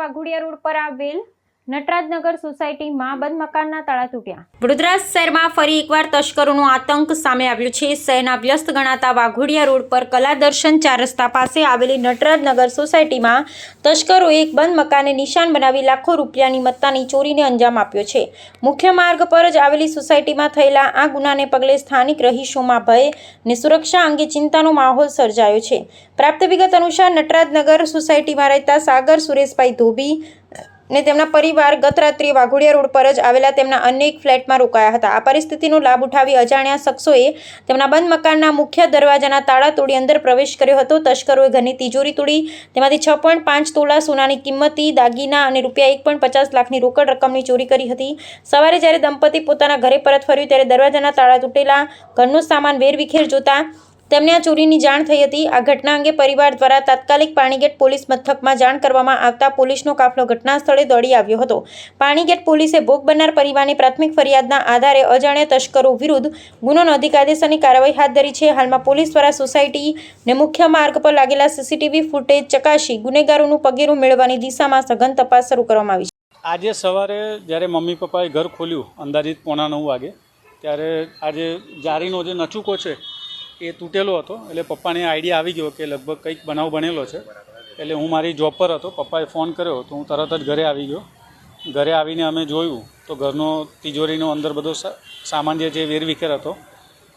Waghodia road પર આવેલ નટરાજનગર સોસાયટીમાં બંધ મકાનના તાળા તૂટ્યા। વડોદરા શહેરમાં ફરી એકવાર તસ્કરોનો આતંક સામે આવ્યો છે। શહેરના વ્યસ્ત ગણાતા વાઘોડિયા રોડ પર કલાદર્શન 4 રસ્તા પાસે આવેલી નટરાજનગર સોસાયટીમાં તસ્કરોએ એક બંધ મકાનને નિશાન બનાવી લાખો રૂપિયાની મત્તાની ચોરીને અંજામ આપ્યો છે। મુખ્ય માર્ગ પર જ આવેલી સોસાયટીમાં થયેલા આ ગુનાને પગલે સ્થાનિક રહીશોમાં ભય અને સુરક્ષા અંગે ચિંતાનો માહોલ સર્જાયો છે। પ્રાપ્ત વિગત અનુસાર નટરાજનગર સોસાયટીમાં રહેતા સાગર સુરેશભાઈ ધોબી ને તેમના પરિવાર ગત રાત્રિએ વાઘોડિયા રોડ પર જ આવેલા તેમના અન્ય એક ફ્લેટમાં રોકાયા હતા। આ પરિસ્થિતિનો લાભ ઉઠાવી અજાણ્યા શખ્સોએ તેમના બંધ મકાનના મુખ્ય દરવાજાના તાળા તોડી અંદર પ્રવેશ કર્યો હતો। તસ્કરોએ ઘરની તિજોરી તોડી તેમાંથી 6.5 તોલા સોનાની કિંમતી દાગીના અને રૂપિયા 1.50 લાખની રોકડ રકમની ચોરી કરી હતી। સવારે જ્યારે દંપતી પોતાના ઘરે પરત ફર્યું ત્યારે દરવાજાના તાળા તૂટેલા ઘરનો સામાન વેરવિખેર જોતા તેમને આ ચોરીની જાણ થઈ હતી। આ ઘટના અંગે પરિવાર દ્વારા તાત્કાલિક પાણીગેટ પોલીસ મથકમાં જાણ કરવામાં આવતા પોલીસનો કાફલો ઘટના સ્થળે દોડી આવ્યો હતો। પાણીગેટ પોલીસે ભોગ બનનાર પરિવારની પ્રાથમિક ફરિયાદના આધારે અજાણ્યા તસ્કરો વિરુદ્ધ ગુનો નોંધી કાયદેસરની કાર્યવાહી હાથ ધરી છે। હાલમાં પોલીસ દ્વારા સોસાયટી ને મુખ્ય માર્ગ પર લાગેલા સીસીટીવી ફૂટેજ ચકાસી ગુનેગારોનું પગેરું મેળવવાની દિશામાં સઘન તપાસ શરૂ કરવામાં આવી છે। આજે સવારે જ્યારે મમ્મી પપ્પાએ ઘર ખોલ્યું અંદાજિત 8:45 વાગે ત્યારે આજે જારીનો જે નચુકો છે એ તૂટેલો હતો। એટલે પપ્પાને આઈડિયા આવી ગયો કે લગભગ કંઈક બનાવ બનેલો છે। એટલે હું મારી જોબ પર હતો, પપ્પાએ ફોન કર્યો તો હું તરત જ ઘરે આવી ગયો। ઘરે આવીને અમે જોયું તો ઘરનો તિજોરીનો અંદર બધો સામાન જે છે વેરવિખેર હતો,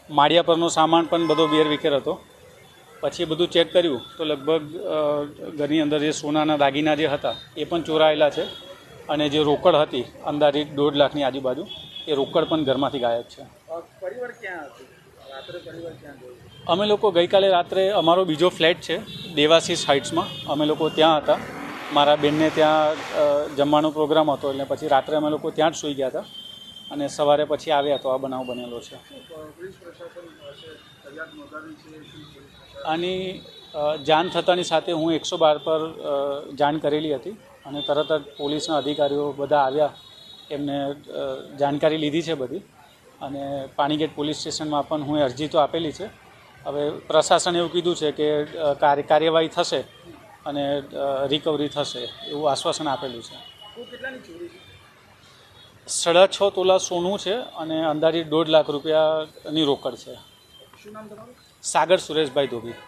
માળિયા પરનો સામાન પણ બધો વેરવિખેર હતો। પછી બધું ચેક કર્યું તો લગભગ ઘરની અંદર જે સોનાના દાગીના જે હતા એ પણ ચોરાયેલા છે અને જે રોકડ હતી અંદાજિત 1.5 લાખની આજુબાજુ એ રોકડ પણ ઘરમાંથી ગાયબ છે। પરિવાર ક્યાં હતું? અમે લોકો ગઈકાલે રાત્રે અમારો બીજો ફ્લેટ છે દેવાશીષ હાઇટ્સમાં, અમે લોકો ત્યાં હતા। મારા બેનને ત્યાં જમવાનો પ્રોગ્રામ હતો એટલે પછી રાત્રે અમે લોકો ત્યાં જ સૂઈ ગયા હતા અને સવારે પછી આવ્યા તો આ બનાવ બનેલો છે। આની જાણ થતાની સાથે હું 112 પર જાણ કરેલી હતી અને તરત જ પોલીસના અધિકારીઓ બધા આવ્યા, એમને જાણકારી લીધી છે બધી અને પાણીગેટ પોલીસ સ્ટેશનમાં પણ હું અરજી તો આપેલી છે। હવે પ્રશાસને એવું કીધું છે કે કાર્યવાહી થશે અને રિકવરી થશે એવું આશ્વાસન આપેલું છે। 6.5 તોલા સોનું છે અને અંદાજિત 1.5 લાખ રૂપિયાની રોકડ છે। શું નામ તમારું? સાગર સુરેશભાઈ ધોબી।